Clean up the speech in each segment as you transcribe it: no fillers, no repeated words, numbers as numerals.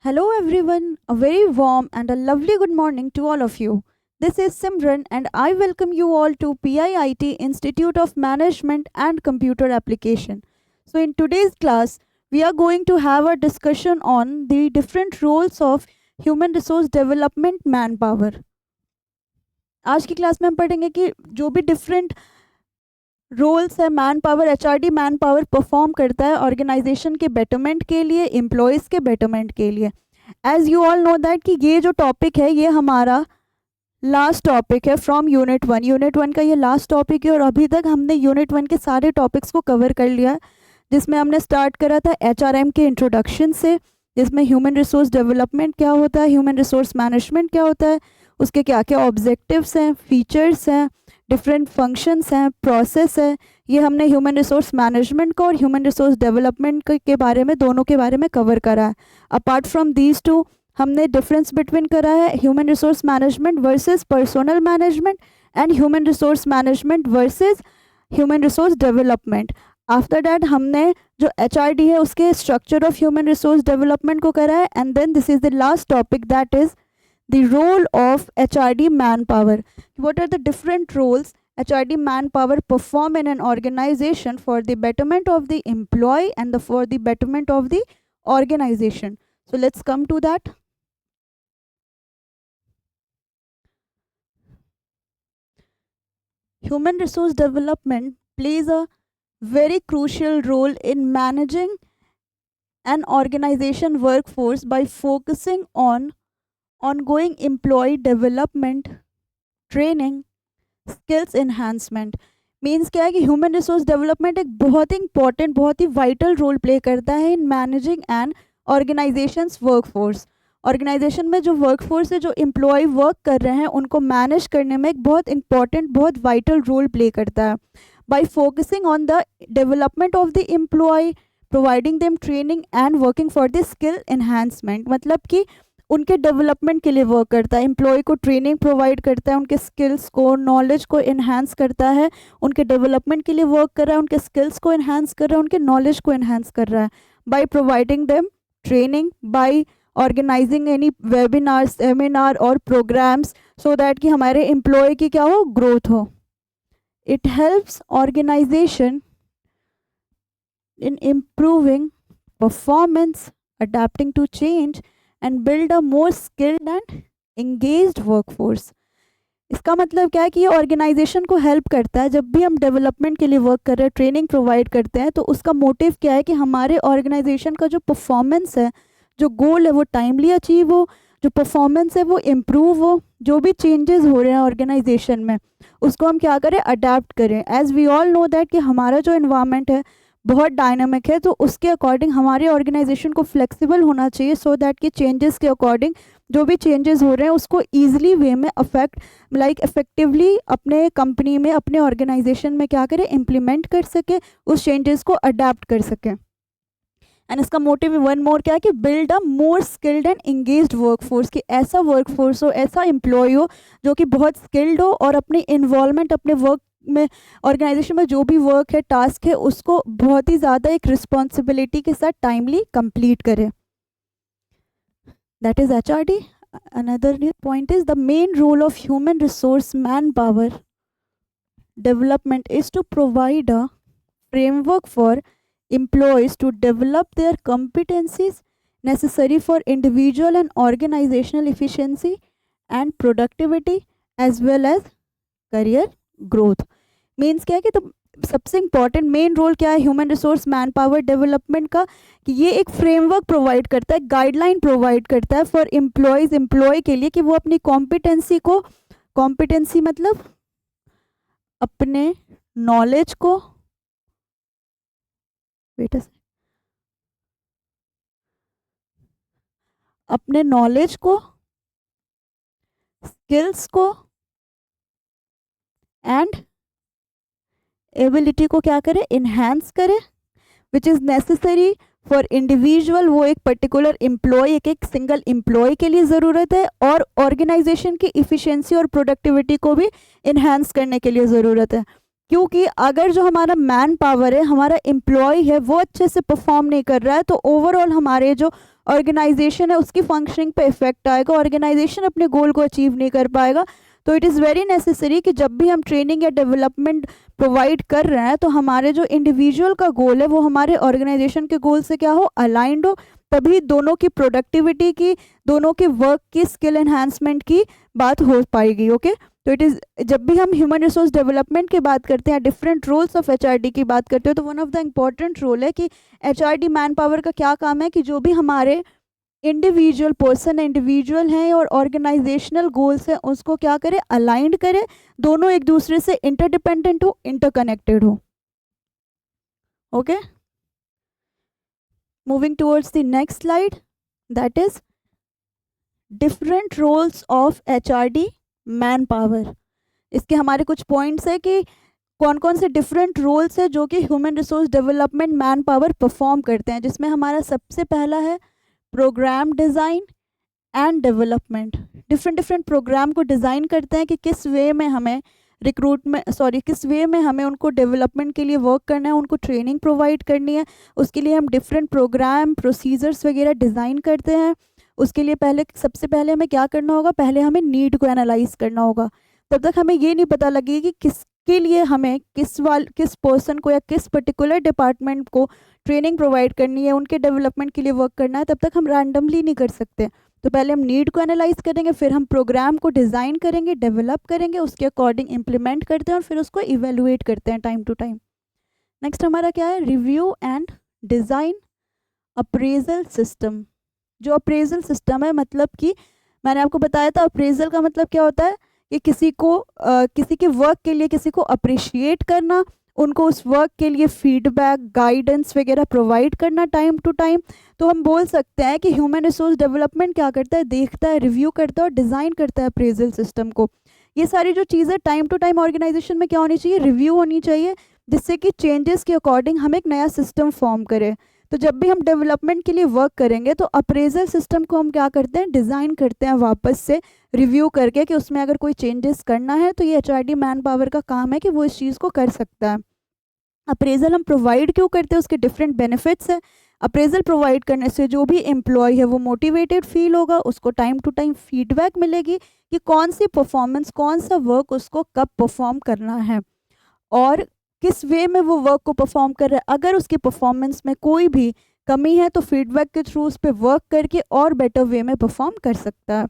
Hello, everyone. A very warm and a lovely good morning to all of you. This is Simran, and I welcome you all to PIIT Institute of Management and Computer Application. So, in today's class, we are going to have a discussion on the different roles of human resource development manpower. आज की class में हम पढ़ेंगे कि जो भी different roles है man power HRD manpower perform करता है ऑर्गेनाइजेशन के बेटरमेंट के लिए, एम्प्लॉयज़ के बेटरमेंट के लिए। As you all know that कि ये जो टॉपिक है ये हमारा लास्ट टॉपिक है फ्रॉम यूनिट वन का ये लास्ट टॉपिक है और अभी तक हमने यूनिट वन के सारे टॉपिक्स को कवर कर लिया, जिसमें हमने स्टार्ट करा था एचआरएम के इंट्रोडक्शन से, जिसमें ह्यूमन रिसोर्स डेवलपमेंट क्या होता है, ह्यूमन रिसोर्स मैनेजमेंट क्या होता है, उसके क्या क्या ऑब्जेक्टिव्स हैं, फीचर्स हैं, डिफरेंट फंक्शंस हैं, प्रोसेस है। ये हमने ह्यूमन रिसोर्स मैनेजमेंट को और ह्यूमन रिसोर्स डेवलपमेंट के बारे में, दोनों के बारे में कवर करा है। अपार्ट फ्रॉम दीज टू हमने डिफरेंस बिटवीन करा है human resource management versus personnel management and human resource management versus human resource development. After that हमने जो एचआरडी है उसके structure of human resource development को करा है, and then this is the last topic, that is the role of HRD manpower. What are the different roles HRD manpower perform in an organization for the betterment of the employee and for the betterment of the organization? So let's come to that. Human resource development plays a very crucial role in managing an organization workforce by focusing on ongoing employee development, training, skills enhancement. Means क्या है कि human resource development एक बहुत ही important, बहुत ही vital role play करता है in managing and organisations workforce. Organisation में जो वर्कफोर्स है, जो एम्प्लॉय वर्क कर रहे हैं, उनको मैनेज करने में एक बहुत इंपॉर्टेंट, बहुत वाइटल रोल प्ले करता है। By focusing on the development of the employee, providing them training and working for the skill enhancement, मतलब कि उनके डेवलपमेंट के लिए वर्क करता है, एम्प्लॉय को ट्रेनिंग प्रोवाइड करता है, उनके स्किल्स को, नॉलेज को इन्हांस करता है, उनके डेवलपमेंट के लिए वर्क कर रहा है, उनके स्किल्स को इन्हांस कर रहा है, उनके नॉलेज को इन्हांस कर रहा है by providing them training, by organising any webinar, seminar और प्रोग्राम्स, सो दैट कि हमारे एम्प्लॉय की क्या हो, ग्रोथ हो। It helps organisation in improving performance, adapting to change and build a more skilled and engaged workforce. इसका मतलब क्या है कि ये ऑर्गेनाइजेशन को हेल्प करता है। जब भी हम डेवलपमेंट के लिए वर्क कर रहे हैं, ट्रेनिंग प्रोवाइड करते हैं, तो उसका मोटिव क्या है कि हमारे ऑर्गेनाइजेशन का जो परफॉर्मेंस है, जो गोल है वो टाइमली अचीव हो, जो परफॉर्मेंस है वो इम्प्रूव हो, जो भी चेंजेस हो रहे हैं ऑर्गेनाइजेशन में उसको हम क्या करें, अडेप्ट करें। As we all know that कि हमारा जो इन्वायरमेंट है बहुत डायनामिक है, तो उसके अकॉर्डिंग हमारे ऑर्गेनाइजेशन को फ्लेक्सिबल होना चाहिए, सो दैट कि चेंजेस के अकॉर्डिंग जो भी चेंजेस हो रहे हैं उसको ईजिली वे में इफेक्टिवली अपने कंपनी में, अपने ऑर्गेनाइजेशन में क्या करें, इम्प्लीमेंट कर सके, उस चेंजेस को अडेप्ट कर सके। एंड इसका मोटिव वन मोर क्या है कि build a more skilled and engaged workforce, कि ऐसा वर्कफोर्स हो, ऐसा एम्प्लॉय हो जो कि बहुत स्किल्ड हो और अपनी इन्वॉल्वमेंट, अपने वर्क में, ऑर्गेनाइजेशन में जो भी वर्क है, टास्क है, उसको बहुत ही ज़्यादा एक रिस्पॉन्सिबिलिटी के साथ टाइमली कंप्लीट करे। That is HRD. Another point is the main role of human resource manpower development is to provide a framework for employees to develop their competencies necessary for individual and organizational efficiency and productivity as well as career growth. Means क्या है कि तो सबसे important main role क्या है human resource manpower development का, कि ये एक फ्रेमवर्क प्रोवाइड करता है, गाइडलाइन प्रोवाइड करता है फॉर एम्प्लॉयज़, एम्प्लॉय के लिए, कि वो अपनी कॉम्पिटेंसी को, कॉम्पिटेंसी मतलब अपने नॉलेज को, अपने नॉलेज को, स्किल्स को एंड एबिलिटी को क्या करे, इन्हांस करे, which is necessary for individual, वो एक पर्टिकुलर एम्प्लॉय, एक सिंगल एम्प्लॉय के लिए ज़रूरत है, और ऑर्गेनाइजेशन की इफ़िशिएंसी और प्रोडक्टिविटी को भी इन्हांस करने के लिए ज़रूरत है। क्योंकि अगर जो हमारा मैन पावर है, हमारा एम्प्लॉय है, वो अच्छे से परफॉर्म नहीं कर रहा है, तो ओवरऑल हमारे जो ऑर्गेनाइजेशन है उसकी फंक्शनिंग पे इफेक्ट आएगा, ऑर्गेनाइजेशन अपने गोल को अचीव नहीं कर पाएगा। तो इट इज़ वेरी नेसेसरी कि जब भी हम ट्रेनिंग या डेवलपमेंट प्रोवाइड कर रहे हैं तो हमारे जो इंडिविजुअल का गोल है वो हमारे ऑर्गेनाइजेशन के गोल से क्या हो, अलाइंड हो, तभी दोनों की प्रोडक्टिविटी की, दोनों के वर्क की, स्किल एनहांसमेंट की बात हो पाएगी। ओके, तो इट इज़, जब भी हम ह्यूमन रिसोर्स डेवलपमेंट की बात करते हैं, डिफरेंट रोल्स ऑफ एचआरडी की बात करते हैं, तो one of the important role है कि एचआरडी मैन पावर का क्या काम है कि जो भी हमारे इंडिविजुअल पर्सन इंडिविजुअल हैं और ऑर्गेनाइजेशनल गोल्स हैं उसको क्या करे, अलाइंड करे, दोनों एक दूसरे से इंटरडिपेंडेंट हो, इंटरकनेक्टेड हो। Okay, moving towards the next slide, that is different roles of HRD manpower. इसके हमारे कुछ पॉइंट्स है कि कौन कौन से डिफरेंट रोल्स है जो कि human resource development manpower perform करते हैं, जिसमें हमारा सबसे पहला है programme design and development. Different different programme को डिज़ाइन करते हैं कि किस वे में हमें किस वे में हमें उनको डेवलपमेंट के लिए वर्क करना है, उनको ट्रेनिंग प्रोवाइड करनी है, उसके लिए हम डिफरेंट प्रोग्राम प्रोसीजर्स वगैरह डिज़ाइन करते हैं। उसके लिए सबसे पहले हमें क्या करना होगा, पहले हमें नीड को एनालाइज करना होगा। तब तक हमें ये नहीं पता लगेगा कि किसके लिए हमें किस पर्सन को या किस पर्टिकुलर डिपार्टमेंट को ट्रेनिंग प्रोवाइड करनी है, उनके डेवलपमेंट के लिए वर्क करना है, तब तक हम रैंडमली नहीं कर सकते। तो पहले हम नीड को एनालाइज करेंगे, फिर हम प्रोग्राम को डिज़ाइन करेंगे, डेवलप करेंगे, उसके अकॉर्डिंग इम्प्लीमेंट करते हैं और फिर उसको इवेलुएट करते हैं टाइम टू टाइम। नेक्स्ट हमारा क्या है, review and design appraisal system. जो अप्रेजल सिस्टम है, मतलब कि मैंने आपको बताया था अप्रेजल का मतलब क्या होता है कि किसी के वर्क के लिए किसी को अप्रिशिएट करना, उनको उस वर्क के लिए फीडबैक, गाइडेंस वगैरह प्रोवाइड करना टाइम टू टाइम। तो हम बोल सकते हैं कि ह्यूमन रिसोर्स डेवलपमेंट क्या करता है, देखता है, रिव्यू करता है और डिज़ाइन करता है अप्रेजल सिस्टम को। ये सारी जो चीज़ें टाइम टू टाइम ऑर्गेनाइजेशन में क्या होनी चाहिए, रिव्यू होनी चाहिए, जिससे कि चेंजेस के अकॉर्डिंग हम एक नया सिस्टम फॉर्म करें। तो जब भी हम डेवलपमेंट के लिए वर्क करेंगे तो अप्रेजल सिस्टम को हम क्या करते हैं, डिज़ाइन करते हैं वापस से रिव्यू करके कि उसमें अगर कोई चेंजेस करना है तो ये एचआरडी मैन पावर का काम है कि वो इस चीज़ को कर सकता है। अप्रेजल हम प्रोवाइड क्यों करते हैं, उसके डिफरेंट बेनिफिट्स है। अप्रेजल प्रोवाइड करने से जो भी एम्प्लॉय है वो मोटिवेटेड फील होगा, उसको टाइम टू टाइम फीडबैक मिलेगी कि कौन सी परफॉर्मेंस, कौन सा वर्क उसको कब परफॉर्म करना है और किस वे में वो वर्क को परफॉर्म कर रहा है। अगर उसकी परफॉर्मेंस में कोई भी कमी है तो फीडबैक के थ्रू उस पर वर्क करके और बेटर वे में परफॉर्म कर सकता है।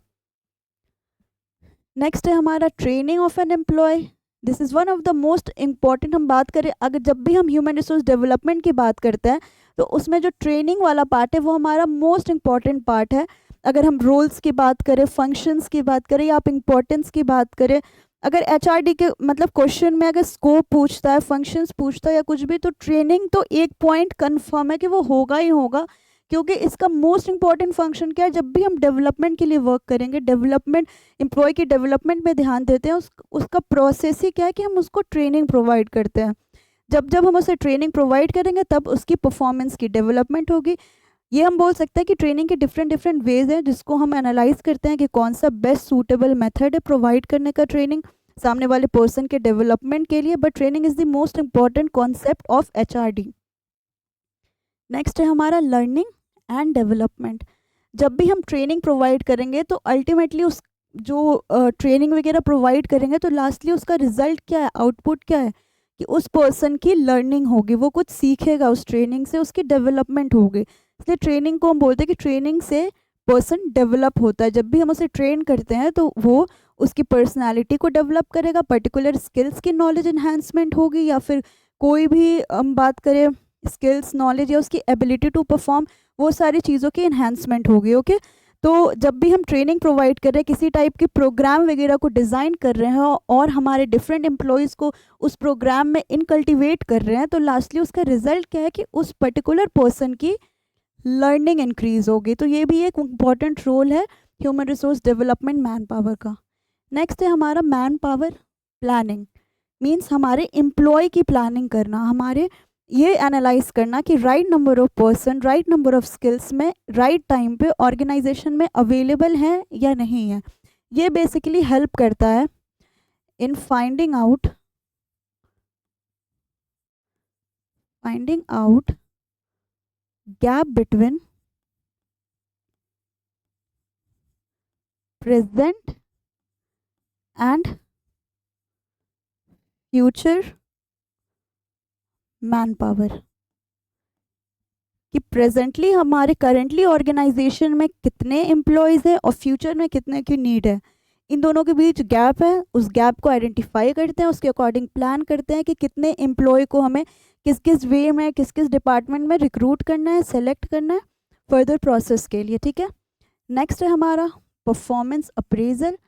नेक्स्ट है हमारा training of an employee. This is one of the most important. हम बात करें, अगर जब भी हम ह्यूमन रिसोर्स डेवलपमेंट की बात करते हैं तो उसमें जो ट्रेनिंग वाला पार्ट है वो हमारा मोस्ट इम्पॉर्टेंट पार्ट है। अगर हम रोल्स की बात करें, फंक्शंस की बात करें या आप इम्पोर्टेंस की बात करें, अगर एचआरडी के मतलब क्वेश्चन में अगर स्कोप पूछता है, फंक्शंस पूछता है या कुछ भी, तो ट्रेनिंग तो एक पॉइंट कन्फर्म है कि वो होगा ही होगा, क्योंकि इसका मोस्ट इंपॉर्टेंट फंक्शन क्या है, जब भी हम डेवलपमेंट के लिए वर्क करेंगे, डेवलपमेंट एम्प्लॉय की डेवलपमेंट में ध्यान देते हैं, उसका प्रोसेस ही क्या है कि हम उसको ट्रेनिंग प्रोवाइड करते हैं। जब जब हम उसे ट्रेनिंग प्रोवाइड करेंगे तब उसकी परफॉर्मेंस की डेवलपमेंट होगी। ये हम बोल सकते हैं कि ट्रेनिंग के डिफरेंट डिफरेंट वेज हैं जिसको हम एनालाइज करते हैं कि कौन सा बेस्ट सूटेबल मेथड है प्रोवाइड करने का ट्रेनिंग सामने वाले पर्सन के डेवलपमेंट के लिए। But training is the most important concept of HRD. Next है हमारा लर्निंग एंड डेवलपमेंट। जब भी हम ट्रेनिंग प्रोवाइड करेंगे तो अल्टीमेटली उस जो ट्रेनिंग वगैरह प्रोवाइड करेंगे तो लास्टली उसका रिजल्ट क्या है, आउटपुट क्या है कि उस पर्सन की लर्निंग होगी, वो कुछ सीखेगा उस ट्रेनिंग से, उसकी डेवलपमेंट होगी। इसलिए ट्रेनिंग को हम बोलते हैं कि ट्रेनिंग से पर्सन डेवलप होता है। जब भी हम उसे ट्रेन करते हैं तो वो उसकी पर्सनालिटी को डेवलप करेगा, पर्टिकुलर स्किल्स की नॉलेज इन्हांसमेंट होगी, या फिर कोई भी हम बात करें स्किल्स, नॉलेज या उसकी एबिलिटी टू परफॉर्म, वो सारी चीज़ों की इन्हांसमेंट होगी। ओके, तो जब भी हम ट्रेनिंग प्रोवाइड कर रहे हैं, किसी टाइप के प्रोग्राम वगैरह को डिज़ाइन कर रहे हैं और हमारे डिफरेंट एम्प्लॉयज़ को उस प्रोग्राम में इनकल्टिवेट कर रहे हैं, तो लास्टली उसका रिजल्ट क्या है कि उस पर्टिकुलर पर्सन की लर्निंग इंक्रीज होगी। तो ये भी एक इम्पॉर्टेंट रोल है human resource development man power का। नेक्स्ट है हमारा मैन पावर प्लानिंग। मीन्स हमारे एम्प्लॉय की प्लानिंग करना, हमारे ये एनालाइज करना कि right number of person, right number of skills में राइट टाइम पे ऑर्गेनाइजेशन में अवेलेबल हैं या नहीं है। ये बेसिकली हेल्प करता है in finding out gap between present and future man power, कि प्रेजेंटली हमारे करंटली ऑर्गेनाइजेशन में कितने एम्प्लॉयज़ हैं और फ्यूचर में कितने की नीड है, इन दोनों के बीच गैप है, उस गैप को आइडेंटिफाई करते हैं, उसके अकॉर्डिंग प्लान करते हैं कि कितने एम्प्लॉय को हमें किस किस वे में किस किस डिपार्टमेंट में रिक्रूट करना है, सेलेक्ट करना है फर्दर प्रोसेस के लिए, ठीक है। नेक्स्ट है हमारा performance appraisal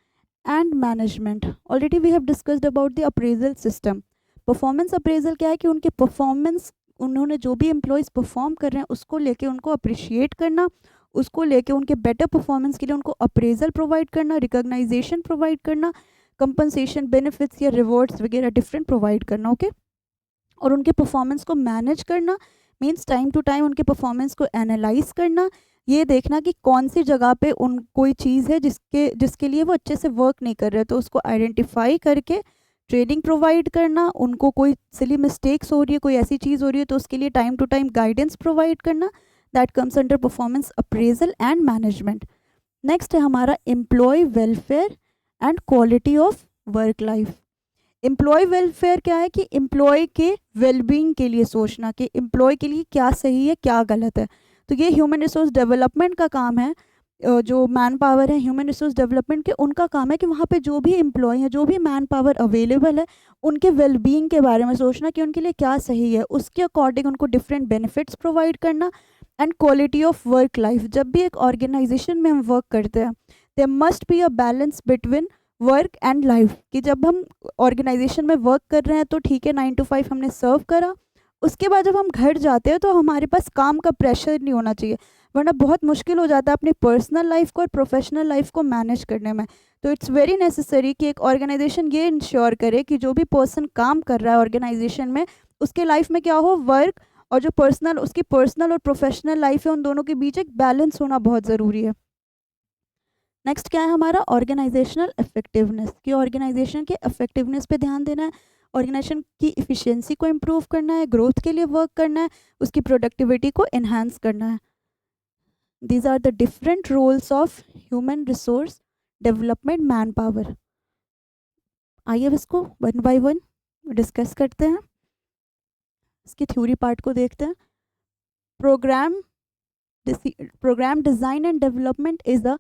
and management. Already we have discussed about the appraisal system. Performance appraisal क्या है कि उनके परफॉर्मेंस, उन्होंने जो भी एम्प्लॉयज़ परफॉर्म कर रहे हैं उसको लेके उनको अप्रिशिएट करना, उसको लेके उनके बेटर परफॉर्मेंस के लिए उनको अप्रेजल प्रोवाइड करना, रिकॉग्नाइजेशन प्रोवाइड करना, कंपनसेशन, बेनिफिट्स या रिवॉर्ड्स वगैरह डिफरेंट प्रोवाइड करना, ओके। और उनके परफॉर्मेंस को मैनेज करना मीन्स टाइम टू टाइम उनके परफॉर्मेंस को एनालाइज करना, ये देखना कि कौन सी जगह पे उन कोई चीज़ है जिसके लिए वो अच्छे से वर्क नहीं कर रहे, तो उसको आइडेंटिफाई करके ट्रेनिंग प्रोवाइड करना, उनको कोई सिली मिस्टेक्स हो रही है, कोई ऐसी चीज़ हो रही है तो उसके लिए time to time guidance provide करना, that comes under performance appraisal and management. Next है हमारा employee welfare and quality of work life. Employee welfare क्या है कि एम्प्लॉय के वेलबींग के लिए सोचना कि एम्प्लॉय के लिए क्या सही है क्या गलत है, तो ये ह्यूमन रिसोर्स डेवलपमेंट का काम है। जो मैन पावर है ह्यूमन रिसोर्स डेवलपमेंट के, उनका काम है कि वहाँ पे जो भी एम्प्लॉय है, जो भी मैन पावर अवेलेबल है, उनके वेलबींग के बारे में सोचना कि उनके लिए क्या सही है, उसके अकॉर्डिंग उनको डिफरेंट बेनिफिट्स प्रोवाइड करना। And quality of work life, जब भी एक ऑर्गेनाइजेशन में हम वर्क करते हैं there must be a balance between work and life, कि जब हम ऑर्गेनाइजेशन में वर्क कर रहे हैं तो ठीक है 9 to 5 हमने सर्व करा, उसके बाद जब हम घर जाते हैं तो हमारे पास काम का प्रेशर नहीं होना चाहिए, वरना बहुत मुश्किल हो जाता है अपनी पर्सनल लाइफ को और प्रोफेशनल लाइफ को मैनेज करने में। तो इट्स वेरी नेसेसरी कि एक ऑर्गेनाइजेशन ये इंश्योर करे कि जो भी पर्सन काम कर रहा है ऑर्गेनाइजेशन में उसके लाइफ में क्या हो, वर्क और जो पर्सनल, उसकी पर्सनल और प्रोफेशनल लाइफ है, उन दोनों के बीच एक बैलेंस होना बहुत ज़रूरी है। नेक्स्ट क्या है हमारा ऑर्गेनाइजेशनल इफेक्टिवनेस, कि ऑर्गेनाइजेशन के इफेक्टिवनेस पे ध्यान देना है, ऑर्गेनाइजेशन की इफ़िशियंसी को इम्प्रूव करना है, ग्रोथ के लिए वर्क करना है, उसकी प्रोडक्टिविटी को इन्हांस करना है। These are the different roles of human resource development manpower. आइए अब इसको वन बाय वन डिस्कस करते हैं, इसकी थ्योरी पार्ट को देखते हैं। Programme design and development is a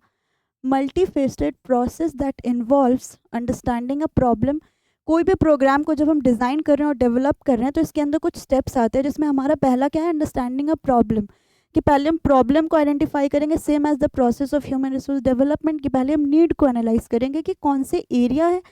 multifaceted process that involves understanding a problem. कोई भी प्रोग्राम को जब हम डिज़ाइन कर रहे हैं और डेवलप कर रहे हैं तो इसके अंदर कुछ स्टेप्स आते हैं, जिसमें हमारा पहला क्या है, अंडरस्टैंडिंग अ प्रॉब्लम, कि पहले हम प्रॉब्लम को आइडेंटिफाई करेंगे, same as the process of human resource development, कि पहले हम नीड को एनालाइज करेंगे कि कौन से एरिया है,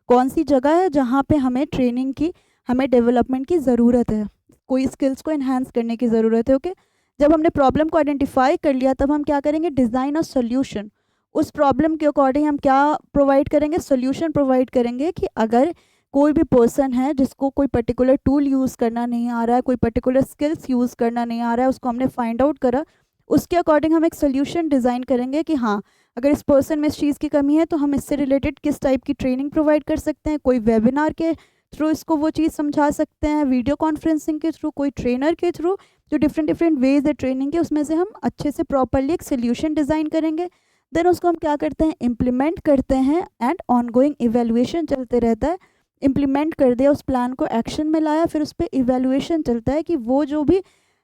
कौन सी जगह है जहाँ पे हमें ट्रेनिंग की, हमें डेवलपमेंट की ज़रूरत है, कोई स्किल्स को इन्हांस करने की ज़रूरत है, ओके। जब हमने प्रॉब्लम को आइडेंटिफाई कर लिया तब हम क्या करेंगे, डिज़ाइन अ सोल्यूशन। उस प्रॉब्लम के अकॉर्डिंग हम क्या प्रोवाइड करेंगे, सोल्यूशन प्रोवाइड करेंगे, कि अगर कोई भी पर्सन है जिसको कोई पर्टिकुलर टूल यूज़ करना नहीं आ रहा है, कोई पर्टिकुलर स्किल्स यूज़ करना नहीं आ रहा है, उसको हमने फाइंड आउट करा, उसके अकॉर्डिंग हम एक सोल्यूशन डिज़ाइन करेंगे कि हाँ अगर इस पर्सन में इस चीज़ की कमी है तो हम इससे रिलेटेड किस टाइप की ट्रेनिंग प्रोवाइड कर सकते हैं, कोई वेबिनार के थ्रू इसको वो चीज़ समझा सकते हैं, वीडियो कॉन्फ्रेंसिंग के थ्रू, कोई ट्रेनर के थ्रू, जो डिफरेंट वेज है ट्रेनिंग के, उसमें से हम अच्छे से प्रॉपरली एक सोल्यूशन डिज़ाइन करेंगे। देन उसको हम क्या करते हैं, इम्प्लीमेंट करते हैं, एंड ऑनगोइंग इवेल्युएशन चलते रहता है। इम्प्लीमेंट कर दिया, उस प्लान को एक्शन में लाया, फिर उस पर इवेल्युएशन चलता है कि वो जो भी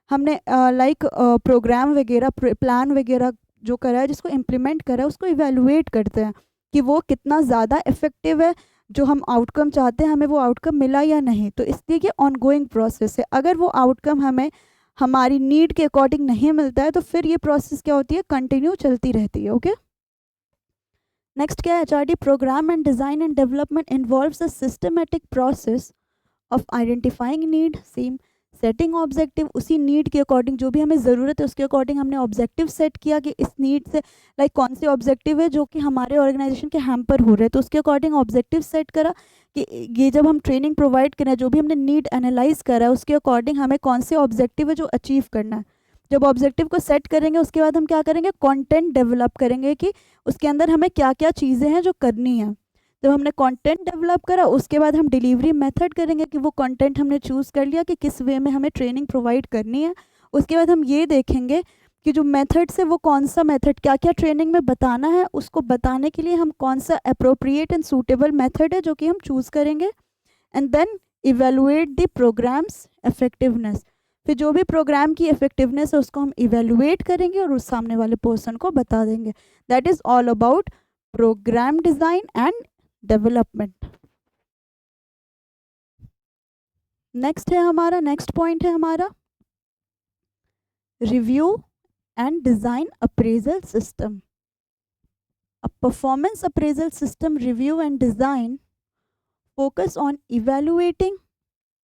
हमने प्रोग्राम वगैरह, प्लान वगैरह जो करा है, जिसको इम्प्लीमेंट करा है, उसको इवेल्युएट करते हैं कि वो कितना ज़्यादा इफेक्टिव है, जो हम आउटकम चाहते हैं हमें वो आउटकम मिला या नहीं। तो इसलिए ये ऑनगोइंग प्रोसेस है, अगर वो आउटकम हमें हमारी नीड के अकॉर्डिंग नहीं मिलता है तो फिर ये प्रोसेस क्या होती है, कंटिन्यू चलती रहती है, ओके। नेक्स्ट क्या है, HRD programme and design and development involves a systematic process of identifying need, same setting objective, उसी नीड के अकॉर्डिंग जो भी हमें ज़रूरत है उसके अकॉर्डिंग हमने ऑब्जेक्टिव सेट किया कि इस नीड से कौन से ऑब्जेक्टिव है जो कि हमारे ऑर्गेनाइजेशन के हैम्पर हो रहे हैं, तो उसके अकॉर्डिंग ऑब्जेक्टिव सेट करा कि ये जब हम ट्रेनिंग प्रोवाइड करें, जो भी हमने नीड एनालाइज करा है उसके अकॉर्डिंग हमें कौन से ऑब्जेक्टिव है जो अचीव करना है। जब ऑब्जेक्टिव को सेट करेंगे उसके बाद हम क्या करेंगे, कंटेंट डेवलप करेंगे कि उसके अंदर हमें क्या क्या चीज़ें हैं जो करनी है। जब हमने कंटेंट डेवलप करा उसके बाद हम डिलीवरी मेथड करेंगे कि वो कंटेंट हमने चूज़ कर लिया कि किस वे में हमें ट्रेनिंग प्रोवाइड करनी है। उसके बाद हम ये देखेंगे कि जो मेथड्स है वो कौन सा मेथड क्या क्या ट्रेनिंग में बताना है, उसको बताने के लिए हम कौन सा अप्रोप्रिएट एंड सूटेबल मेथड है जो कि हम चूज़ करेंगे। And then evaluate the programmes effectiveness, फिर जो भी प्रोग्राम की इफेक्टिवनेस है उसको हम इवेलुएट करेंगे और उस सामने वाले पर्सन को बता देंगे। That is all about programme design and development. Next point है हमारा review and design appraisal system. A performance appraisal system review and design focus on evaluating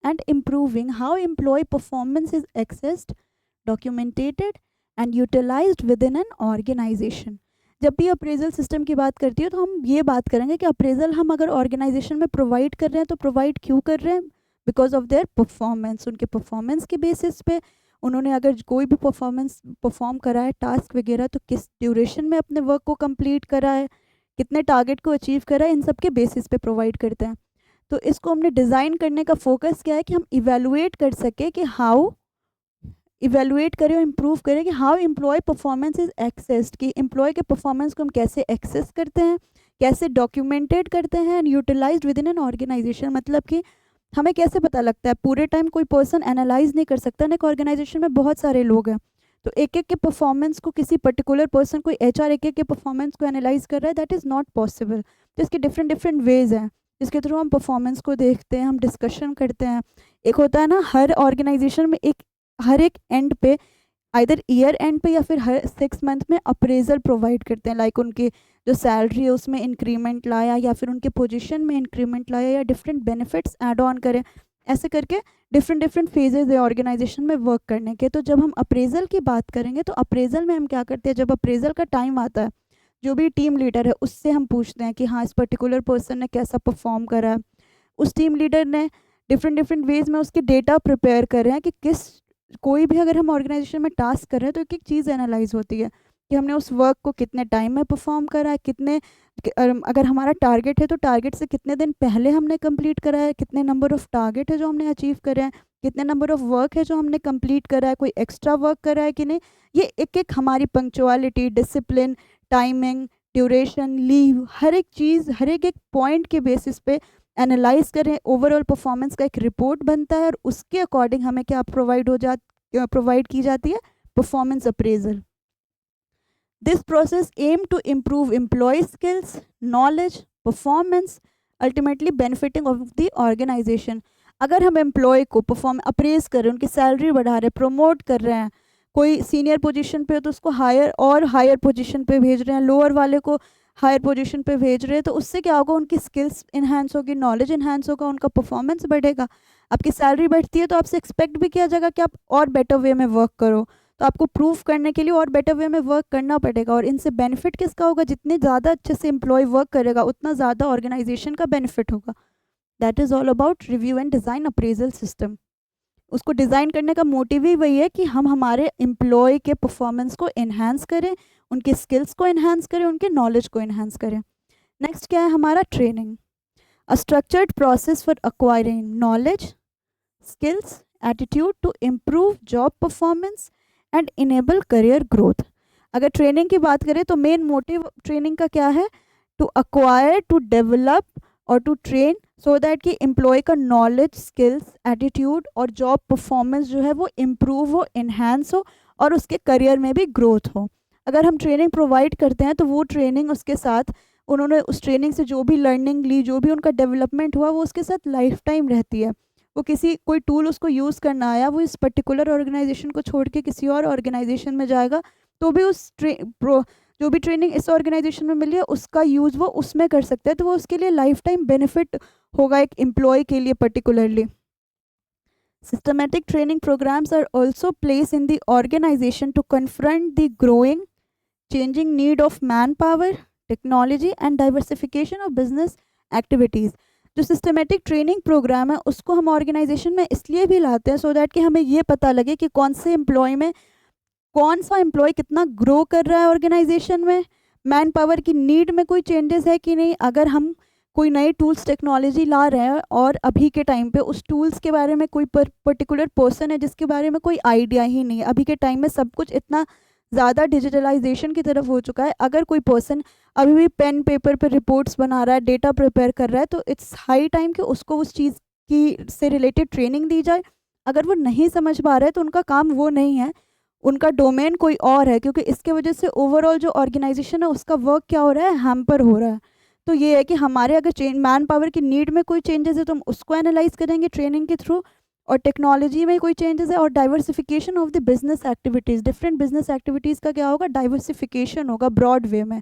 and improving how employee performance is assessed, documented and utilized within an organization. जब भी appraisal system की बात करती है तो हम ये बात करेंगे कि अप्रेजल हम अगर ऑर्गेनाइजेशन में प्रोवाइड कर रहे हैं तो प्रोवाइड क्यों कर रहे हैं, बिकॉज ऑफ देयर परफॉर्मेंस, उनके परफॉर्मेंस के बेसिस पे उन्होंने अगर कोई भी परफॉर्म करा है टास्क वगैरह तो किस ड्यूरेशन में अपने वर्क को कंप्लीट करा है, कितने टारगेट को अचीव करा है, इन सब के बेसिस पे प्रोवाइड करते हैं। तो इसको हमने डिज़ाइन करने का फोकस क्या है कि हम इवेलुएट कर सके कि हाउ इवेलुएट करें और इम्प्रूव करें कि how employee performance is assessed, कि एम्प्लॉय के परफॉर्मेंस को हम कैसे एक्सेस करते हैं, कैसे डॉक्यूमेंटेड करते हैं and utilised within an organisation. मतलब कि हमें कैसे पता लगता है, पूरे टाइम कोई पर्सन एनालाइज नहीं कर सकता ना, एक ऑर्गेनाइजेशन में बहुत सारे लोग हैं तो एक एक के परफॉर्मेंस को किसी पर्टिकुलर पर्सन, कोई एचआर एक एक के परफॉर्मेंस को एनालाइज कर रहा है, दैट इज़ नॉट पॉसिबल। तो इसके डिफरेंट वेज हैं जिसके थ्रू हम परफॉर्मेंस को देखते हैं, हम डिस्कशन करते हैं। एक होता है ना हर ऑर्गेनाइजेशन में हर एक एंड पे आइदर ईयर एंड पे या फिर हर 6 मंथ में अप्रेजल प्रोवाइड करते हैं, लाइक उनकी जो सैलरी है उसमें इंक्रीमेंट लाया या फिर उनके पोजीशन में इंक्रीमेंट लाया या डिफरेंट बेनिफिट्स ऐड ऑन करें, ऐसे करके डिफरेंट फेजेज है ऑर्गेनाइजेशन में वर्क करने के। तो जब हम अप्रेजल की बात करेंगे तो अप्रेजल में हम क्या करते हैं, जब अप्रेजल का टाइम आता है जो भी टीम लीडर है उससे हम पूछते हैं कि हाँ इस पर्टिकुलर पर्सन ने कैसा परफॉर्म करा है। उस टीम लीडर ने डिफरेंट वेज में उसके डेटा प्रिपेयर कर रहे हैं कि किस कोई भी अगर हम ऑर्गेनाइजेशन में टास्क कर रहे हैं तो एक एक चीज़ एनालाइज होती है कि हमने उस वर्क को कितने टाइम में परफॉर्म करा है, अगर हमारा टारगेट है तो टारगेट से कितने दिन पहले हमने कंप्लीट करा है, कितने नंबर ऑफ़ टारगेट है जो हमने अचीव करे हैं, कितने नंबर ऑफ़ वर्क है जो हमने कंप्लीट करा है, कोई एक्स्ट्रा वर्क करा है कि नहीं। ये एक एक हमारी punctuality, discipline, timing, duration, leave, हर एक चीज़ हर एक पॉइंट के बेसिस पे एनालाइज करें, ओवरऑल परफॉर्मेंस का एक रिपोर्ट बनता है और उसके अकॉर्डिंग हमें क्या प्रोवाइड की जाती है, performance appraisal. This process aim to improve employee skills, knowledge, performance, ultimately benefiting of the organisation. अगर हम एम्प्लॉय को अप्रेज कर रहे हैं, उनकी सैलरी बढ़ा रहे हैं, प्रमोट कर रहे हैं, कोई सीनियर पोजीशन पे हो तो उसको हायर पोजीशन पे भेज रहे हैं, लोअर वाले को हायर पोजीशन पे भेज रहे हैं, तो उससे क्या होगा, उनकी स्किल्स इन्हांस होगी, नॉलेज इन्हांस होगा, उनका परफॉर्मेंस बढ़ेगा। आपकी सैलरी बढ़ती है तो आपसे एक्सपेक्ट भी किया जाएगा कि आप और बेटर वे में वर्क करो, तो आपको प्रूफ करने के लिए और बेटर वे में वर्क करना पड़ेगा। और इनसे बेनिफिट किसका होगा, जितने ज़्यादा अच्छे से एम्प्लॉय वर्क करेगा उतना ज़्यादा ऑर्गेनाइजेशन का बेनिफिट होगा। That is all about review and design appraisal system. उसको डिज़ाइन करने का मोटिव ही वही है कि हम हमारे एम्प्लॉय के परफॉर्मेंस को इन्हांस करें, उनके स्किल्स को इन्हांस करें, उनके नॉलेज को इन्हांस करें। नेक्स्ट क्या है हमारा, training. A structured process for acquiring knowledge, skills, attitude to improve job performance and enable career growth. अगर ट्रेनिंग की बात करें तो मेन मोटिव ट्रेनिंग का क्या है, टू अक्वायर, टू डेवलप और टू ट्रेन सो दैट कि एम्प्लॉय का नॉलेज, स्किल्स, एटीट्यूड और जॉब परफॉर्मेंस जो है वो इम्प्रूव हो, इन्हांस हो और उसके करियर में भी ग्रोथ हो। अगर हम ट्रेनिंग प्रोवाइड करते हैं तो वो ट्रेनिंग उसके साथ, उन्होंने उस ट्रेनिंग से जो भी लर्निंग ली, जो भी उनका डेवलपमेंट हुआ वो उसके साथ लाइफ टाइम रहती है। वो कोई टूल उसको यूज़ करना आया, वो इस पर्टिकुलर ऑर्गेनाइजेशन को छोड़ के किसी और ऑर्गेनाइजेशन में जाएगा तो भी जो भी ट्रेनिंग इस ऑर्गेनाइजेशन में मिली है उसका यूज़ वो उसमें कर सकता है, तो वो उसके लिए लाइफ टाइम बेनिफिट होगा एक एम्प्लॉय के लिए particularly. Systematic training programs are also placed in the organization to confront the growing, changing need of manpower, technology and diversification of business activities. जो सिस्टमेटिक ट्रेनिंग प्रोग्राम है उसको हम organisation में इसलिए भी लाते हैं सो दैट कि हमें ये पता लगे कि कौन सा एम्प्लॉय कितना ग्रो कर रहा है ऑर्गेनाइजेशन में, मैन पावर की नीड में कोई चेंजेस है कि नहीं। अगर हम कोई नए टूल्स, टेक्नोलॉजी ला रहे हैं और अभी के टाइम पे उस टूल्स के बारे में कोई पर्टिकुलर पर्सन है जिसके बारे में कोई आइडिया ही नहीं है, अभी के टाइम में सब कुछ इतना ज़्यादा डिजिटलाइजेशन की तरफ हो चुका है। अगर कोई पर्सन अभी भी पेन पेपर पर रिपोर्ट्स बना रहा है, डेटा प्रिपेयर कर रहा है, तो इट्स हाई टाइम कि उसको उस चीज़ की से रिलेटेड ट्रेनिंग दी जाए। अगर वो नहीं समझ पा रहा है तो उनका काम वो नहीं है, उनका डोमेन कोई और है, क्योंकि इसके वजह से ओवरऑल जो ऑर्गेनाइजेशन है उसका वर्क क्या हो रहा है, हैम्पर हो रहा है। तो ये है कि हमारे अगर मैन पावर की नीड में कोई चेंजेस है तो हम उसको एनालाइज करेंगे ट्रेनिंग के थ्रू, और टेक्नोलॉजी में कोई चेंजेस है, और diversification of the business activities, different business activities का क्या होगा, डाइवर्सिफिकेशन होगा ब्रॉड वे में।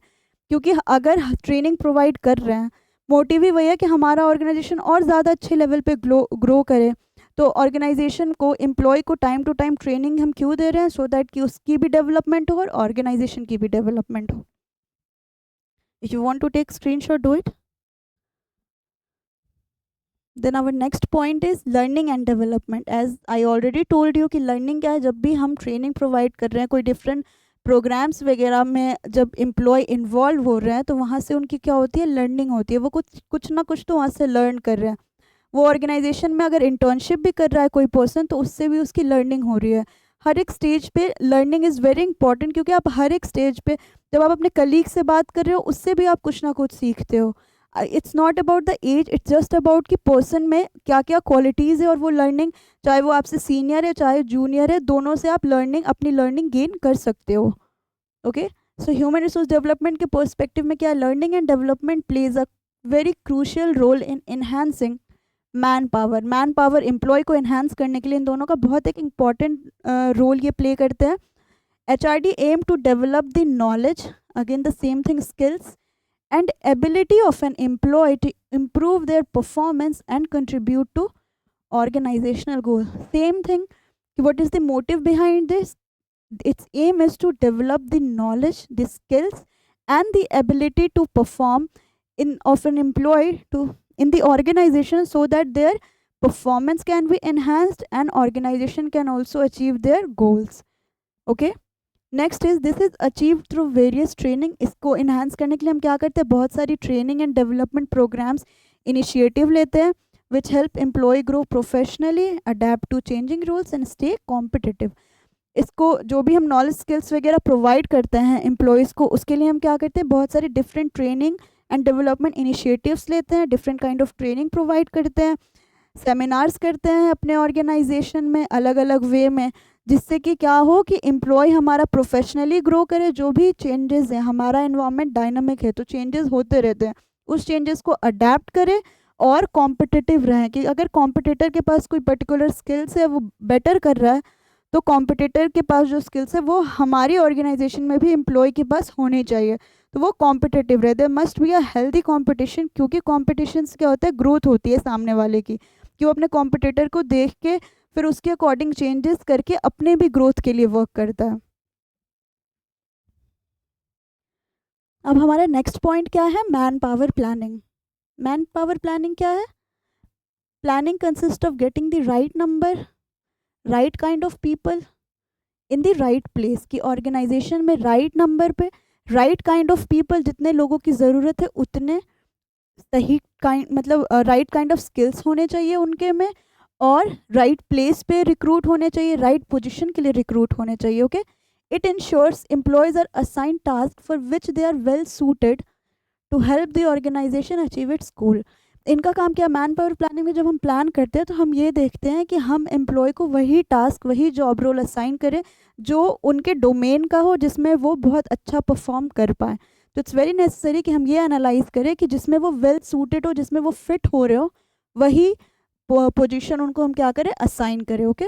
क्योंकि अगर ट्रेनिंग प्रोवाइड कर रहे हैं, मोटिव ही वही है कि हमारा ऑर्गेनाइजेशन और ज़्यादा अच्छे लेवल पे ग्रो करे। तो ऑर्गेनाइजेशन को, एम्प्लॉय को टाइम टू टाइम ट्रेनिंग हम क्यों दे रहे हैं, सो दैट कि उसकी भी डेवलपमेंट हो और ऑर्गेनाइजेशन की भी डेवलपमेंट हो। If you want to take screenshot, do it. Then our next point is learning and development. As I already told you कि लर्निंग क्या है, जब भी हम ट्रेनिंग प्रोवाइड कर रहे हैं, कोई डिफरेंट प्रोग्राम्स वगैरह में जब एम्प्लॉय इन्वॉल्व हो रहे हैं, तो वहाँ से उनकी क्या होती है, लर्निंग होती है। वो कुछ कुछ ना कुछ तो वहाँ से लर्न कर रहे हैं। वो ऑर्गेनाइजेशन में अगर इंटर्नशिप भी कर रहा है कोई पर्सन, तो उससे भी उसकी लर्निंग हो रही है। हर एक स्टेज पे लर्निंग इज़ वेरी इंपॉर्टेंट, क्योंकि आप हर एक स्टेज पे जब आप अपने कलीग से बात कर रहे हो, उससे भी आप कुछ ना कुछ सीखते हो। It's not about the age, it's just about कि पर्सन में क्या क्या क्वालिटीज़ है, और वो लर्निंग, चाहे वो आपसे सीनियर है चाहे जूनियर है, दोनों से आप अपनी लर्निंग गेन कर सकते हो। Okay, so human resource development के पर्सपेक्टिव में क्या, learning and development plays a very crucial role in enhancing manpower employee को एनहांस करने के लिए इन दोनों का बहुत एक इम्पॉर्टेंट रोल ये प्ले करते हैं। HRD aim to develop the knowledge, again the same thing, skills and ability of an employee to improve their performance and contribute to organizational goals. Same thing, what is the motive behind this? Its aim is to develop the knowledge, the skills, and the ability to perform in of an employee to in the organization, so that their performance can be enhanced and organization can also achieve their goals. Okay, next is this is achieve through various training. इसको enhance करने के लिए हम क्या करते हैं, बहुत सारी training and development programmes initiative लेते हैं, which help employee grow professionally, adapt to changing rules and stay competitive. इसको जो भी हम नॉलेज स्किल्स वगैरह प्रोवाइड करते हैं एम्प्लॉयज़ को, उसके लिए हम क्या करते हैं, बहुत सारी different training and development initiatives लेते हैं, different kind of training provide करते हैं, सेमिनार्स करते हैं अपने ऑर्गेनाइजेशन में अलग अलग वे में, जिससे कि क्या हो कि एम्प्लॉय हमारा प्रोफेशनली ग्रो करे। जो भी चेंजेस हैं, हमारा एनवायरनमेंट डायनामिक है तो चेंजेस होते रहते हैं, उस चेंजेस को अडेप्ट करे और कॉम्पिटिटिव रहें। कि अगर कॉम्पिटिटर के पास कोई पर्टिकुलर स्किल्स है, वो बेटर कर रहा है, तो कॉम्पिटिटर के पास जो स्किल्स है वो हमारी ऑर्गेनाइजेशन में भी एम्प्लॉय के पास होनी चाहिए, तो वो कॉम्पिटिटिव रहे। There must be a healthy competition, क्योंकि कॉम्पिटिशन से क्या होता है, ग्रोथ होती है सामने वाले की, कि वो अपने कॉम्पिटिटर को देख के फिर उसके अकॉर्डिंग चेंजेस करके अपने भी ग्रोथ के लिए वर्क करता है। अब हमारा नेक्स्ट पॉइंट क्या है, man power planning. Man power planning क्या है, planning consist of getting the right number, right kind of people in the right place. की ऑर्गेनाइजेशन में राइट नंबर पे राइट काइंड ऑफ पीपल, जितने लोगों की ज़रूरत है उतने सही काइंड, मतलब राइट काइंड ऑफ स्किल्स होने चाहिए उनके में, और राइट प्लेस पे रिक्रूट होने चाहिए, राइट पोजीशन के लिए रिक्रूट होने चाहिए। Okay, it ensures employees are assign task for which they are well suited to help the organisation achieve its goal. इनका काम क्या, मैन पावर प्लानिंग में जब हम प्लान करते हैं तो हम ये देखते हैं कि हम एम्प्लॉय को वही टास्क, वही जॉब रोल असाइन करें जो उनके डोमेन का हो, जिसमें वो बहुत अच्छा परफॉर्म कर पाए। तो इट्स वेरी नेसेसरी कि हम ये एनालाइज करें कि जिसमें वो वेल सूटेड हो, जिसमें वो फिट हो रहे हो, वही पोजीशन उनको हम क्या करें, असाइन करें। Okay,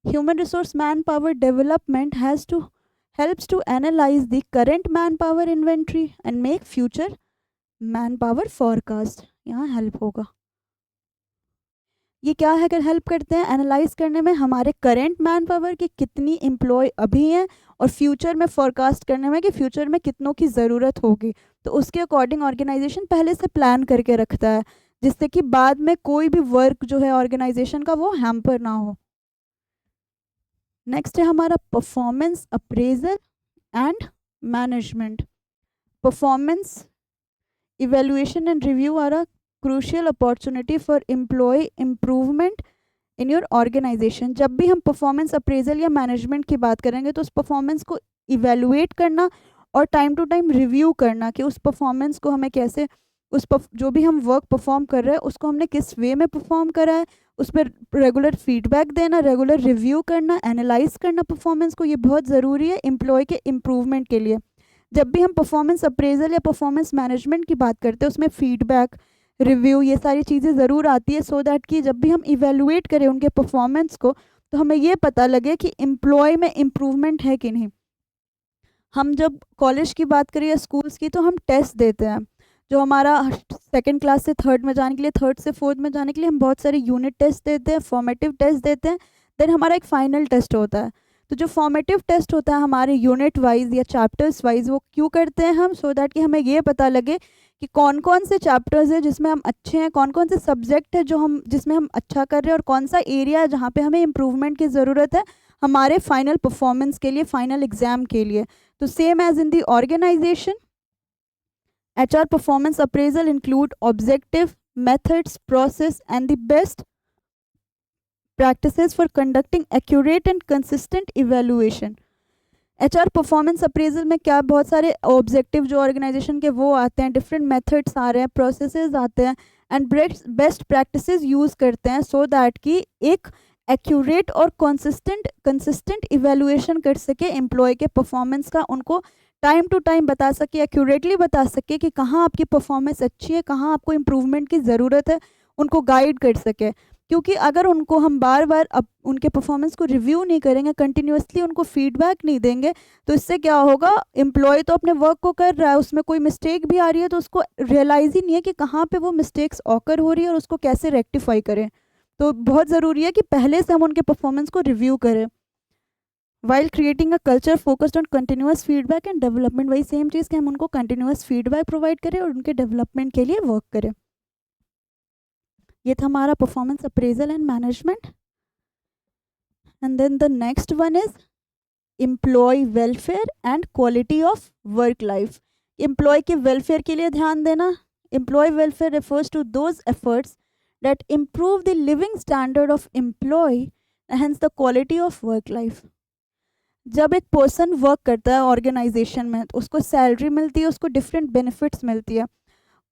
human resource manpower development has to helps to analyze the current manpower inventory and make future manpower forecast। यहाँ हेल्प होगा, ये क्या है, अगर हेल्प करते हैं एनालाइज करने में हमारे करेंट मैन पावर की कितनी एम्प्लॉय अभी हैं, और फ्यूचर में फोरकास्ट करने में कि फ्यूचर में कितनों की ज़रूरत होगी। तो उसके अकॉर्डिंग ऑर्गेनाइजेशन पहले से प्लान करके रखता है, जिससे कि बाद में कोई भी वर्क जो है ऑर्गेनाइजेशन का वो हैम्पर ना हो। नेक्स्ट है हमारा performance appraisal and management. Performance evaluation and review are a crucial opportunity for employee improvement in your organisation. जब भी हम परफॉर्मेंस अप्रेजल या मैनेजमेंट की बात करेंगे तो उस परफॉर्मेंस को इवेलुएट करना और टाइम टू टाइम रिव्यू करना कि उस परफॉर्मेंस को हमें कैसे जो भी हम वर्क परफॉर्म कर रहे हैं उसको हमने किस वे में परफॉर्म करा है, उस पर रेगुलर फीडबैक देना, रेगुलर रिव्यू करना, एनालाइज करना परफॉर्मेंस को, ये बहुत ज़रूरी है एम्प्लॉय के इम्प्रूवमेंट के लिए। जब भी हम परफॉर्मेंस अप्रेजल या परफॉर्मेंस मैनेजमेंट की बात करते हैं उसमें फीडबैक, रिव्यू, ये सारी चीज़ें ज़रूर आती है, सो दैट कि जब भी हम इवेलुएट करें उनके परफॉर्मेंस को तो हमें ये पता लगे कि एम्प्लॉय में इम्प्रूवमेंट है कि नहीं। हम जब कॉलेज की बात करें या स्कूल्स की तो हम टेस्ट देते हैं, जो हमारा सेकंड क्लास से थर्ड में जाने के लिए, थर्ड से फोर्थ में जाने के लिए हम बहुत सारे यूनिट टेस्ट देते हैं, फॉर्मेटिव टेस्ट देते हैं, देन हमारा एक फाइनल टेस्ट होता है। तो जो फॉर्मेटिव टेस्ट होता है हमारे यूनिट वाइज या चैप्टर्स वाइज, वो क्यों करते हैं हम, सो दैट कि हमें ये पता लगे कि कौन कौन से चैप्टर्स हैं जिसमें हम अच्छे हैं, कौन कौन से सब्जेक्ट है जो हम जिसमें हम अच्छा कर रहे हैं, और कौन सा एरिया है जहाँ पे हमें इम्प्रूवमेंट की ज़रूरत है हमारे फाइनल परफॉर्मेंस के लिए, फाइनल एग्जाम के लिए। तो same as in the organisation, HR performance appraisal include objective, methods, process and the best practices for conducting accurate and consistent evaluation. HR performance appraisal में क्या बहुत सारे ऑब्जेक्टिव जो ऑर्गेनाइजेशन के वो आते हैं, डिफरेंट मेथड्स आ रहे हैं, प्रोसेसेस आते हैं एंड बेस्ट प्रैक्टिसेस यूज़ करते हैं सो दैट कि एक एक्यूरेट और कंसिस्टेंट इवेलुएशन कर सके एम्प्लॉय के परफॉर्मेंस का, उनको टाइम टू टाइम बता सके, एक्यूरेटली बता सके कि कहाँ आपकी परफॉर्मेंस अच्छी है, कहाँ आपको इम्प्रूवमेंट की ज़रूरत है, उनको गाइड कर सके। क्योंकि अगर उनको हम बार बार अब उनके परफॉर्मेंस को रिव्यू नहीं करेंगे, कंटिन्यूसली उनको फीडबैक नहीं देंगे, तो इससे क्या होगा, एम्प्लॉय तो अपने वर्क को कर रहा है, उसमें कोई मिस्टेक भी आ रही है तो उसको रियलाइज़ ही नहीं है कि कहाँ पे वो मिस्टेक्स ऑकर हो रही है और उसको कैसे रेक्टिफाई करें। तो बहुत ज़रूरी है कि पहले से हम उनके परफॉर्मेंस को रिव्यू करें while creating a culture focused on continuous feedback and development. वही सेम चीज़ कि हम उनको कंटिन्यूस फीडबैक प्रोवाइड करें और उनके डेवलपमेंट के लिए वर्क करें। ये था हमारा performance appraisal and management. And then the next one is employee welfare and quality of work life. Employee के वेलफेयर के लिए ध्यान देना। Employee welfare refers to those efforts that improve the living standard of employee and the quality of work life. जब एक person work करता है organisation में तो उसको सैलरी मिलती है, उसको डिफरेंट बेनिफिट्स मिलती है।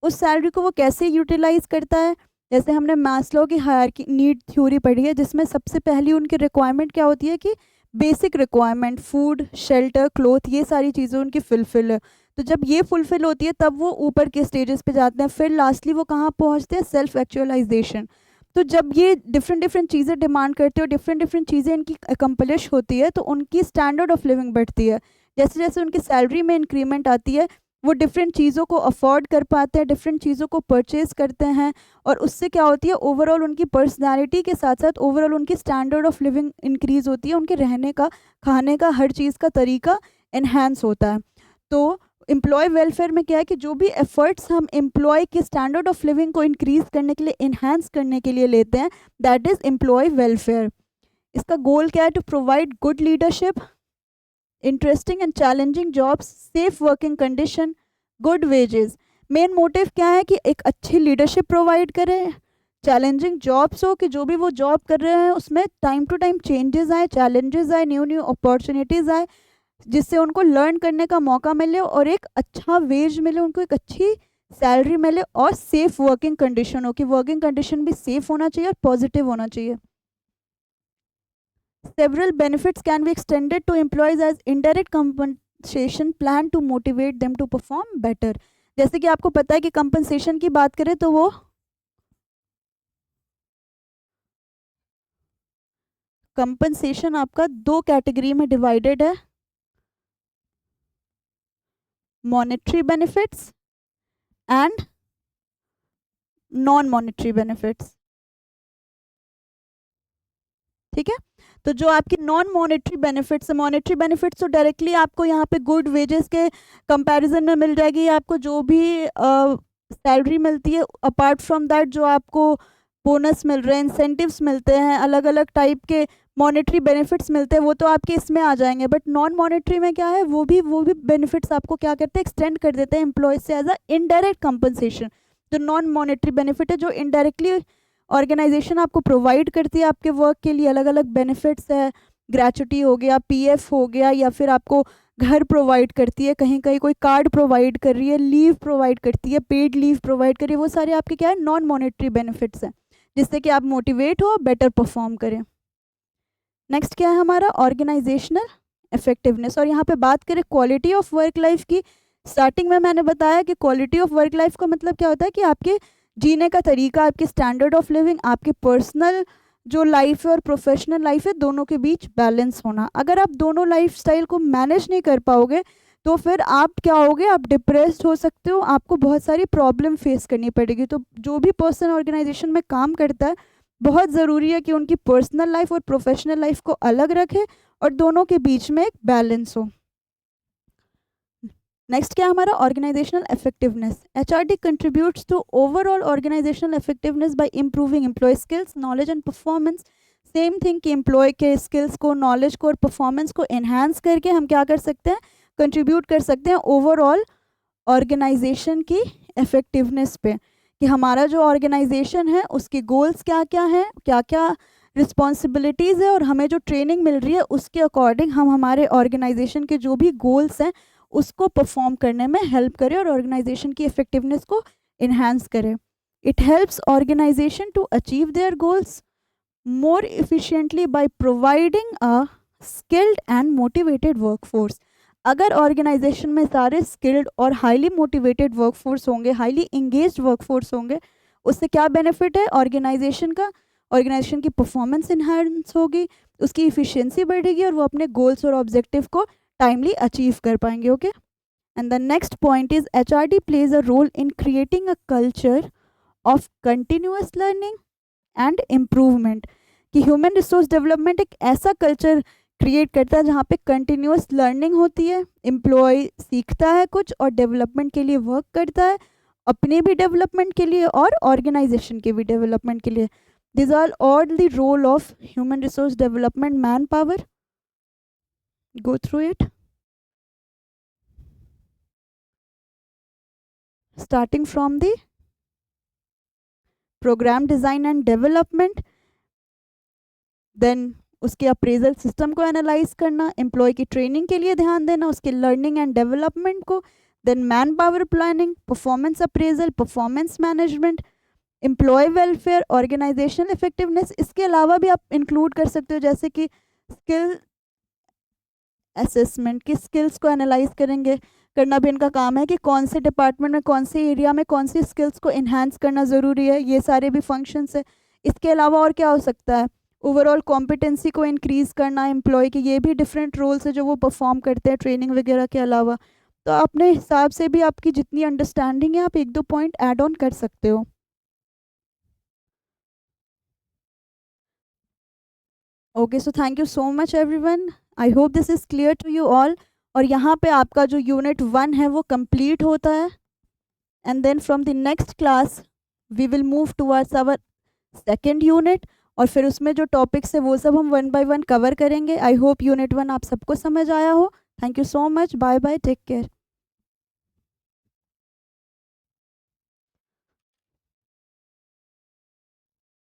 उस सैलरी को वो कैसे यूटिलाइज करता है, जैसे हमने मास्लो की हायरार्की नीड थ्योरी पढ़ी है, जिसमें सबसे पहली उनकी रिक्वायरमेंट क्या होती है कि basic requirement, food, shelter, cloth, ये सारी चीज़ें उनकी फुलफिल है। तो जब ये फुलफिल होती है तब वो ऊपर के स्टेजेस पे जाते हैं, फिर लास्टली वो कहाँ पहुँचते हैं, सेल्फ एक्चुअलाइजेशन। तो जब ये डिफरेंट चीज़ें डिमांड करते हो, डिफरेंट चीज़ें इनकी अकम्पलिश होती है, तो उनकी स्टैंडर्ड ऑफ लिविंग बढ़ती है। जैसे जैसे उनकी सैलरी में इंक्रीमेंट आती है वो डिफरेंट चीज़ों को अफोर्ड कर पाते हैं, डिफरेंट चीज़ों को परचेज करते हैं, और उससे क्या होती है, ओवरऑल उनकी पर्सनैलिटी के साथ साथ ओवरऑल उनकी स्टैंडर्ड ऑफ लिविंग इंक्रीज़ होती है, उनके रहने का, खाने का, हर चीज़ का तरीका इन्हेंस होता है। तो एम्प्लॉय वेलफेयर में क्या है कि जो भी एफर्ट्स हम एम्प्लॉय के स्टैंडर्ड ऑफ लिविंग को इंक्रीज करने के लिए, इन्हेंस करने के लिए लेते हैं, दैट इज़ एम्प्लॉय वेलफेयर। इसका गोल क्या है, to provide good leadership, interesting and challenging jobs, safe working condition, good wages. Main motive क्या है कि एक अच्छी लीडरशिप प्रोवाइड करें, चैलेंजिंग जॉब्स हो कि जो भी वो जॉब कर रहे हैं उसमें टाइम टू टाइम चेंजेस आए, चैलेंजेस आए, न्यू अपॉर्चुनिटीज़ आए, जिससे उनको लर्न करने का मौका मिले और एक अच्छा वेज मिले, उनको एक अच्छी सैलरी मिले, और सेफ वर्किंग कंडीशन हो कि वर्किंग कंडीशन भी सेफ होना चाहिए और पॉजिटिव होना चाहिए। Several benefits can be extended to employees as indirect compensation plan to motivate them to perform better। जैसे कि आपको पता है कि कंपनसेशन की बात करें तो वो कंपनसेशन आपका दो कैटेगरी में डिवाइडेड है, monetary benefits and non monetary benefits. ठीक है, तो जो आपकी नॉन मॉनेटरी बेनिफिट्स है, मॉनेटरी बेनिफिट्स तो डायरेक्टली आपको यहाँ पे गुड वेजेस के कंपैरिजन में मिल जाएगी, आपको जो भी सैलरी मिलती है, अपार्ट फ्रॉम दैट जो आपको बोनस मिल रहे हैं, इंसेंटिव्स मिलते हैं, अलग अलग टाइप के मॉनेटरी बेनिफिट्स मिलते हैं, वो तो आपके इसमें आ जाएंगे। बट नॉन मॉनेटरी में क्या है, वो भी बेनिफिट्स आपको क्या करते हैं, एक्सटेंड कर देते हैं एम्प्लॉयज से एज अ इनडायरेक्ट कंपनसेशन। जो नॉन मॉनेटरी बेनिफिट है, जो इनडायरेक्टली ऑर्गेनाइजेशन आपको प्रोवाइड करती है आपके वर्क के लिए, अलग अलग बेनिफिट्स है, ग्रेचुटी हो गया, पीएफ हो गया, या फिर आपको घर प्रोवाइड करती है, कहीं कहीं कोई कार्ड प्रोवाइड कर रही है, लीव प्रोवाइड करती है, पेड लीव प्रोवाइड कर रही है, वो सारे आपके क्या है, नॉन मॉनेटरी बेनिफिट्स हैं, जिससे कि आप मोटिवेट हो, बेटर परफॉर्म करें। नेक्स्ट क्या है हमारा, ऑर्गेनाइजेशनल इफेक्टिवनेस। और यहाँ पे बात करें क्वालिटी ऑफ वर्क लाइफ की, स्टार्टिंग में मैंने बताया कि क्वालिटी ऑफ वर्क लाइफ का मतलब क्या होता है कि आपके जीने का तरीका, आपके स्टैंडर्ड ऑफ लिविंग, आपके पर्सनल जो लाइफ है और प्रोफेशनल लाइफ है, दोनों के बीच बैलेंस होना। अगर आप दोनों लाइफस्टाइल को मैनेज नहीं कर पाओगे तो फिर आप क्या होगे, आप डिप्रेस्ड हो सकते हो, आपको बहुत सारी प्रॉब्लम फेस करनी पड़ेगी। तो जो भी पर्सन ऑर्गेनाइजेशन में काम करता है, बहुत ज़रूरी है कि उनकी पर्सनल लाइफ और प्रोफेशनल लाइफ को अलग रखे और दोनों के बीच में एक बैलेंस हो। नेक्स्ट क्या हमारा, organisational effectiveness. HRD contributes to overall organisational effectiveness by improving employee skills, knowledge and performance. Same thing कि एम्प्लॉय के स्किल्स को, नॉलेज को और परफॉर्मेंस को एनहांस करके हम क्या कर सकते हैं, कंट्रीब्यूट कर सकते हैं ओवरऑल ऑर्गेनाइजेशन की इफेक्टिवनेस पे, कि हमारा जो ऑर्गेनाइजेशन है उसके गोल्स क्या क्या हैं, क्या क्या रिस्पॉन्सिबिलिटीज़ है, और हमें जो ट्रेनिंग मिल रही है उसके अकॉर्डिंग हम हमारे ऑर्गेनाइजेशन के जो भी गोल्स हैं उसको परफॉर्म करने में हेल्प करें और ऑर्गेनाइजेशन की इफेक्टिवनेस को इन्हांस करें। It helps organisation to achieve their goals more efficiently by providing a skilled and motivated workforce। अगर ऑर्गेनाइजेशन में सारे स्किल्ड और हाईली मोटिवेटेड वर्कफोर्स होंगे, हाईली इंगेज्ड वर्कफोर्स होंगे, उससे क्या बेनिफिट है ऑर्गेनाइजेशन का, ऑर्गेनाइजेशन की परफॉर्मेंस इन्हांस होगी, उसकी इफिशिएंसी बढ़ेगी और वो अपने गोल्स और ऑब्जेक्टिव को टाइमली अचीव कर पाएंगे। Okay, and the next point is HRD plays a role in creating a culture of continuous learning and improvement. कि ह्यूमन रिसोर्स डेवलपमेंट एक ऐसा कल्चर क्रिएट करता है जहाँ पे कंटिन्यूअस लर्निंग होती है, एम्प्लॉय सीखता है कुछ और डेवलपमेंट के लिए वर्क करता है, अपने भी डेवलपमेंट के लिए और ऑर्गेनाइजेशन के भी डेवलपमेंट के लिए। This are all the role of human resource development, manpower. Go through it starting from the programme design and development, then उसके अप्रेजल सिस्टम को एनालाइज करना, एम्प्लॉय की ट्रेनिंग के लिए ध्यान देना, उसके लर्निंग एंड डेवलपमेंट को, then manpower planning, performance appraisal, performance management, employee welfare, organisational effectiveness. इसके अलावा भी आप इंक्लूड कर सकते हो जैसे कि स्किल असेसमेंट, की स्किल्स को एनालाइज करेंगे, करना भी इनका काम है कि कौन से डिपार्टमेंट में, कौन से एरिया में कौन सी स्किल्स को इन्हांस करना ज़रूरी है, ये सारे भी फंक्शंस है। इसके अलावा और क्या हो सकता है, ओवरऑल कॉम्पिटेंसी को इंक्रीज़ करना एम्प्लॉय के, ये भी डिफरेंट रोल्स है जो वो परफॉर्म करते हैं ट्रेनिंग वगैरह के अलावा। तो अपने हिसाब से भी आपकी जितनी अंडरस्टैंडिंग है आप एक दो पॉइंट ऐड ऑन कर सकते हो। Okay, so thank you so much everyone, I hope this is clear to you all. और यहाँ पे आपका जो यूनिट 1 है वो कंप्लीट होता है, and then from the next class we will move towards our second unit, और फिर उसमें जो टॉपिक्स है वो सब हम 1 बाय 1 कवर करेंगे। आई होप यूनिट 1 आप सबको समझ आया हो। Thank you so much, bye bye, take care.